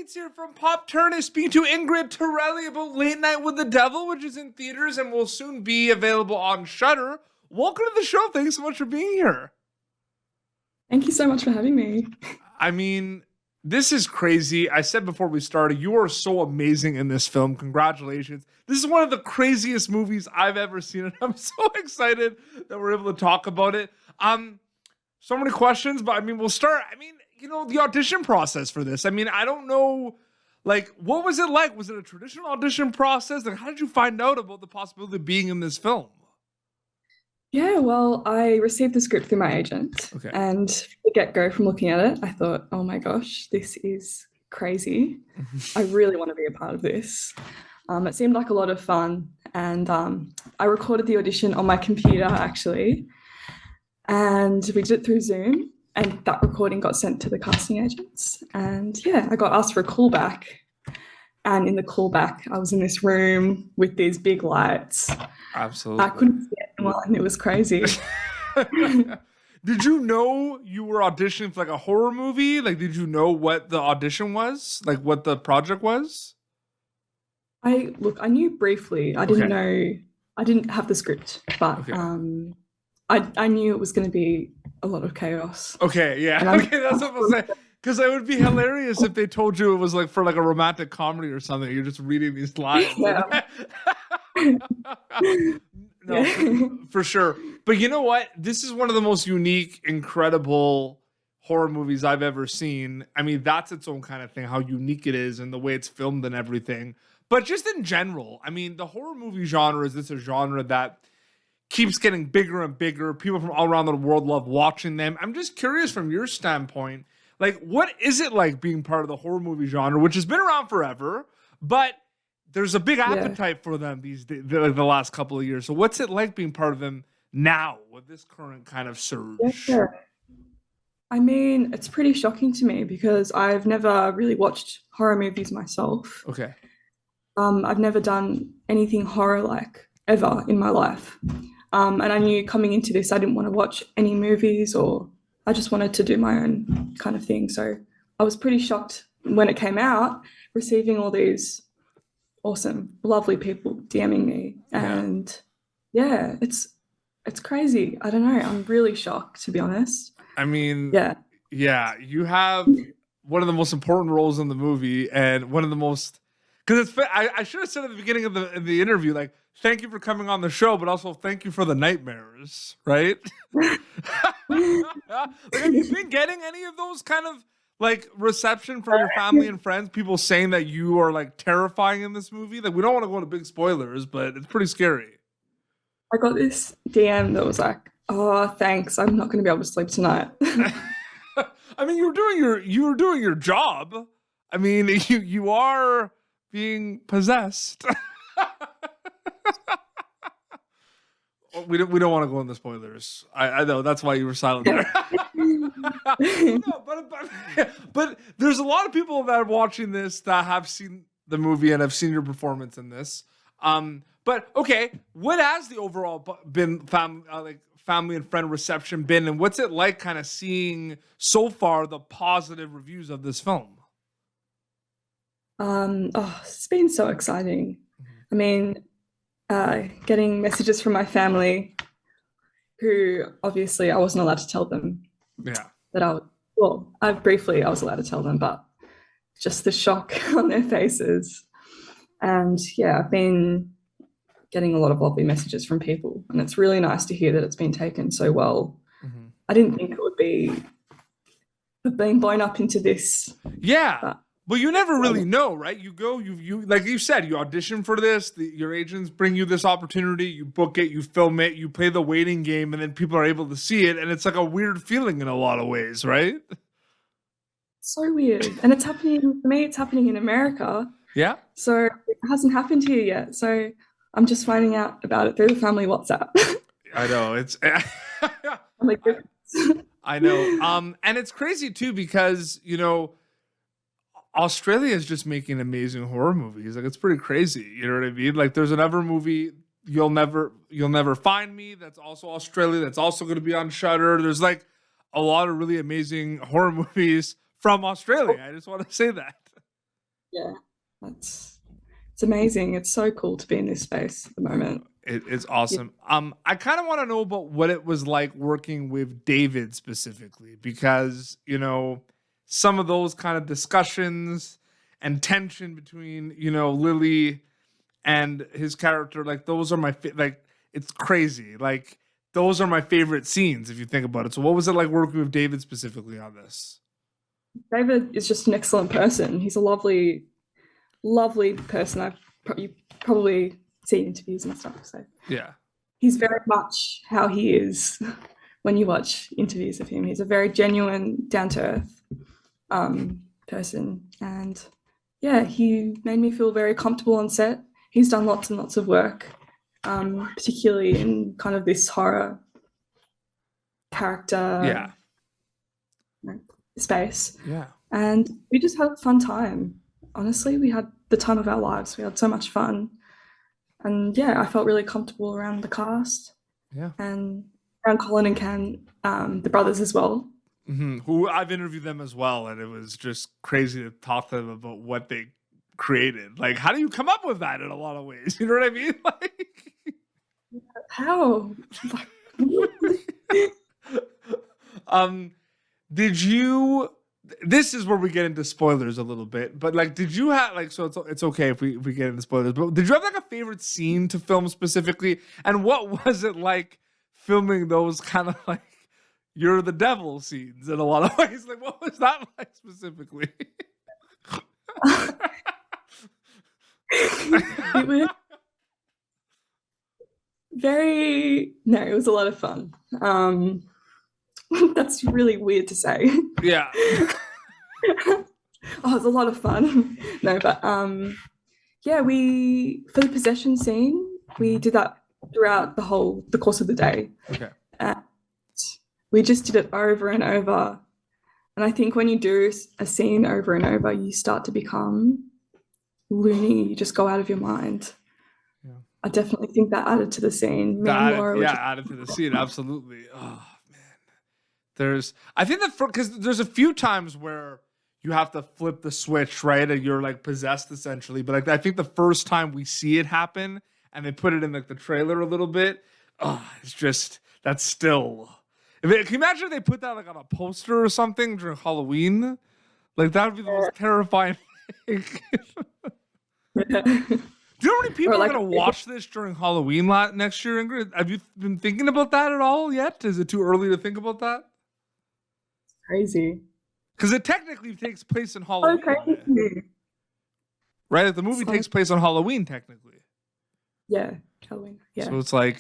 updates here from Pop Turner, speaking to Ingrid Torelli about Late Night with the Devil, which is in theaters and will soon be available on Schieder. Welcome to the show. Thanks so much for being here. Thank you so much for having me. I mean, this is crazy. I said before we started, you are so amazing in this film. Congratulations. This is one of the craziest movies I've ever seen, and I'm so excited that we're able to talk about it. So many questions, but I mean, we'll start. I mean, you know, the audition process for this. I mean, I don't know, like, what was it like? Was it a traditional audition process? Like, how did you find out about the possibility of being in this film? Yeah, well, I received the script through my agent, Okay. and from the get-go, from looking at it, I thought, oh my gosh, this is crazy. I really want to be a part of this. It seemed like a lot of fun, and I recorded the audition on my computer, actually, and we did it through Zoom, and that recording got sent to the casting agents, and yeah, I got asked for a callback, and in the callback, I was in this room with these big lights. Absolutely. I couldn't see anyone. It was crazy. Did you know you were auditioning for like a horror movie? Like, did you know what the audition was? Like, what the project was? I knew briefly. I didn't know. I didn't have the script, but I knew it was going to be a lot of chaos. Okay, yeah. Okay, that's what I'm saying. Because it would be hilarious if they told you it was like for like a romantic comedy or something. You're just reading these lines. Yeah. No, for sure. But you know what? This is one of the most unique, incredible horror movies I've ever seen. I mean, that's its own kind of thing, how unique it is and the way it's filmed and everything. But just in general, I mean, the horror movie genre, is this a genre that keeps getting bigger and bigger? People from all around the world love watching them. I'm just curious from your standpoint, like, what is it like being part of the horror movie genre, which has been around forever, but there's a big appetite for them these days, like the last couple of years. So what's it like being part of them now with this current kind of surge? Yeah. I mean, it's pretty shocking to me because I've never really watched horror movies myself. Okay. I've never done anything horror like ever in my life. And I knew coming into this, I didn't want to watch any movies, or I just wanted to do my own kind of thing. So I was pretty shocked when it came out, receiving all these awesome, lovely people DMing me. And yeah, it's crazy. I don't know. I'm really shocked, to be honest. I mean, yeah, you have one of the most important roles in the movie, and one of the most, because it's, I should have said at the beginning of the interview, like, thank you for coming on the show, but also thank you for the nightmares, right? Like, have you been getting any of those kind of like reception from your family and friends? People saying that you are like terrifying in this movie. Like, we don't want to go into big spoilers, but it's pretty scary. I got this DM that was like, "Oh, thanks. I'm not going to be able to sleep tonight." I mean, you were doing your job. I mean, you are being possessed. We don't want to go into spoilers. I know that's why you were silent there. No, but there's a lot of people that are watching this that have seen the movie and have seen your performance in this. But okay, what has the overall been family and friend reception been, and what's it like kind of seeing so far the positive reviews of this film? It's been so exciting. I mean, getting messages from my family, who obviously I wasn't allowed to tell them that I was allowed to tell them, but just the shock on their faces. And yeah, I've been getting a lot of lovely messages from people, and it's really nice to hear that it's been taken so well. I didn't think it would be being blown up into this. Yeah. But you never really know, right? You go, you like you said, you audition for this, your agents bring you this opportunity, you book it, you film it, you play the waiting game, and then people are able to see it, and it's like a weird feeling in a lot of ways, right? So weird. And it's happening, for me, it's happening in America. Yeah. So it hasn't happened here yet. So I'm just finding out about it through the family WhatsApp. I know. It's I'm like, I know. And it's crazy too, because, you know, Australia is just making amazing horror movies. Like, it's pretty crazy. You know what I mean? Like, there's another movie, You'll Never Find Me, that's also Australia, that's also going to be on Shudder. There's like a lot of really amazing horror movies from Australia. I just want to say that. Yeah, it's amazing. It's so cool to be in this space at the moment. It's awesome. I kind of want to know about what it was like working with David specifically, because, you know, some of those kind of discussions and tension between, you know, Lilly and his character, like those are my like, it's crazy. Like those are my favorite scenes if you think about it. So what was it like working with David specifically on this? David is just an excellent person. He's a lovely, lovely person. You probably seen interviews and stuff. So Yeah. He's very much how he is when you watch interviews of him. He's a very genuine, down-to-earth person. And yeah, he made me feel very comfortable on set. He's done lots and lots of work, particularly in kind of this horror character space. Yeah. And we just had a fun time. Honestly, we had the time of our lives. We had so much fun. And yeah, I felt really comfortable around the cast. Yeah. And around Colin and Ken, the brothers as well. Mm-hmm. Who I've interviewed them as well, and it was just crazy to talk to them about what they created. Like, how do you come up with that in a lot of ways? You know what I mean? Like, how? Did you? This is where we get into spoilers a little bit, but like, did you have like? So it's okay if we get into spoilers. But did you have like a favorite scene to film specifically? And what was it like filming those kind of like you're the devil scenes in a lot of ways? Like, what was that like specifically? It was it was a lot of fun. That's really weird to say. Yeah. Oh, it was a lot of fun. No, but yeah, for the possession scene, we did that throughout the course of the day. Okay. And we just did it over and over. And I think when you do a scene over and over, you start to become loony. You just go out of your mind. Yeah. I definitely think that added to the scene. Added to the scene. Absolutely. Oh. I think that because there's a few times where you have to flip the switch, right? And you're like possessed essentially. But like, I think the first time we see it happen and they put it in like the trailer a little bit, it's just, that's still, can you imagine if they put that like on a poster or something during Halloween? Like that would be the most terrifying thing. Do you know how many people are going to watch this during Halloween next year, Ingrid? Have you been thinking about that at all yet? Is it too early to think about that? Crazy. Because it technically takes place in Halloween. Okay. Right? The movie takes place on Halloween, technically. Yeah, Halloween. Yeah. So it's like,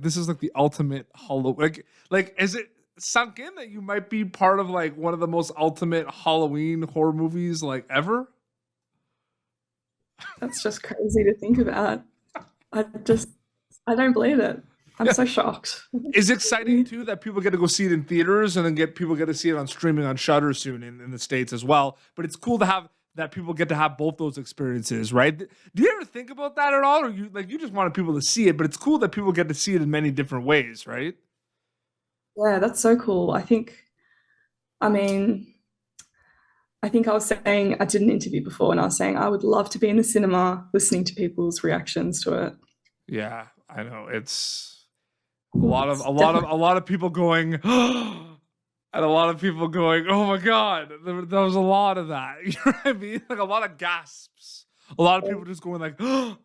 this is like the ultimate Halloween. Like, is it sunk in that you might be part of like one of the most ultimate Halloween horror movies like ever? That's just crazy to think about. I don't believe it. I'm so shocked. It's exciting too that people get to go see it in theaters and then people get to see it on streaming on Shudder soon in the States as well. But it's cool to have that people get to have both those experiences, right? Do you ever think about that at all? Or you just wanted people to see it, but it's cool that people get to see it in many different ways, right? Yeah, that's so cool. I think I was saying, I did an interview before and I was saying I would love to be in the cinema listening to people's reactions to it. Yeah, I know. It's a lot of people going, and a lot of people going, oh my God, there was a lot of that. You know what I mean? Like a lot of gasps. A lot of people just going like, oh,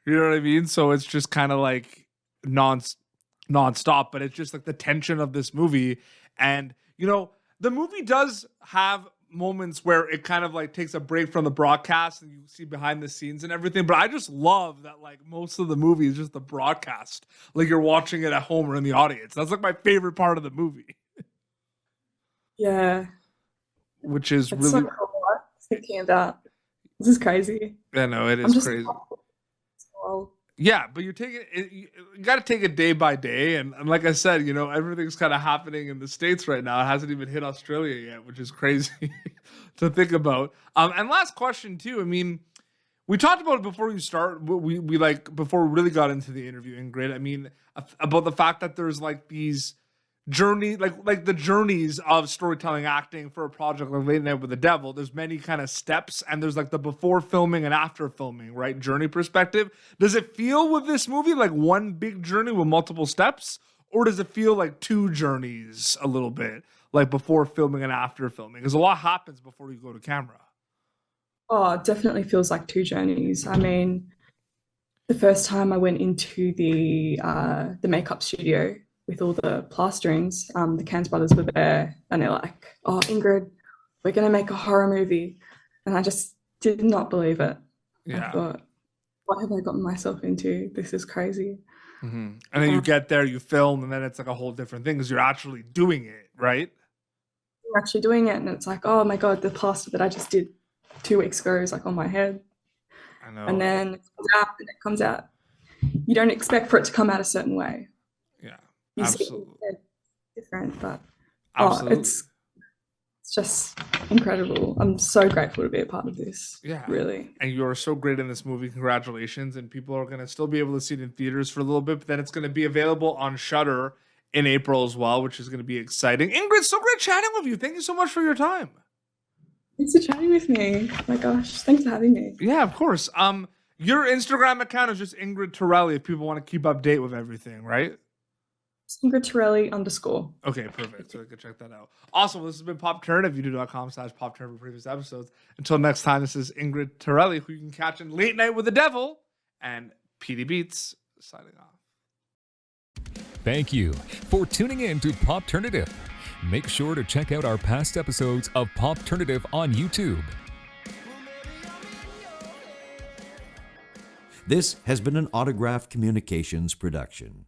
you know what I mean? So it's just kind of like nonstop, but it's just like the tension of this movie. And, you know, the movie does have moments where it kind of like takes a break from the broadcast and you see behind the scenes and everything, but I just love that like most of the movie is just the broadcast, like you're watching it at home or in the audience. That's like my favorite part of the movie. Yeah, which is it's really so cool. I'm thinking about this is crazy. I know it is crazy. Yeah, but you got to take it day by day, and like I said, you know, everything's kind of happening in the States right now. It hasn't even hit Australia yet, which is crazy to think about. And last question too. I mean, we talked about it before you start. We like before we really got into the interview, Ingrid. I mean, about the fact that there's like these journey, like the journeys of storytelling acting for a project like Late Night with the Devil. There's many kind of steps, and there's like the before filming and after filming, right? Journey perspective. Does it feel with this movie like one big journey with multiple steps, or does it feel like two journeys a little bit, like before filming and after filming? Because a lot happens before you go to camera. Oh, it definitely feels like two journeys. I mean, the first time I went into the makeup studio with all the plasterings, the Cairnes brothers were there, and they're like, "Oh, Ingrid, we're gonna make a horror movie," and I just did not believe it. Yeah. I thought, what have I gotten myself into? This is crazy. Mm-hmm. And then you get there, you film, and then it's like a whole different thing because you're actually doing it, right? You're actually doing it, and it's like, oh my god, the plaster that I just did 2 weeks ago is like on my head. I know. And then it comes out. You don't expect for it to come out a certain way. Yeah, you absolutely. See it different, but absolutely. It's just incredible. I'm so grateful to be a part of this. Yeah, really. And you're so great in this movie. Congratulations! And people are going to still be able to see it in theaters for a little bit, but then it's going to be available on Shudder in April as well, which is going to be exciting. Ingrid, so great chatting with you. Thank you so much for your time. Thanks for chatting with me. Oh my gosh, thanks for having me. Yeah, of course. Your Instagram account is just Ingrid Torelli if people want to keep update with everything, right? It's Ingrid Torelli _. Okay, perfect. So I can check that out. Awesome. This has been Pop Turn. YouTube.com/Pop Turn for previous episodes. Until next time, this is Ingrid Torelli, who you can catch in Late Night with the Devil, and PD Beats signing off. Thank you for tuning in to Popternative. Make sure to check out our past episodes of Popternative on YouTube. This has been an Autograph Communications production.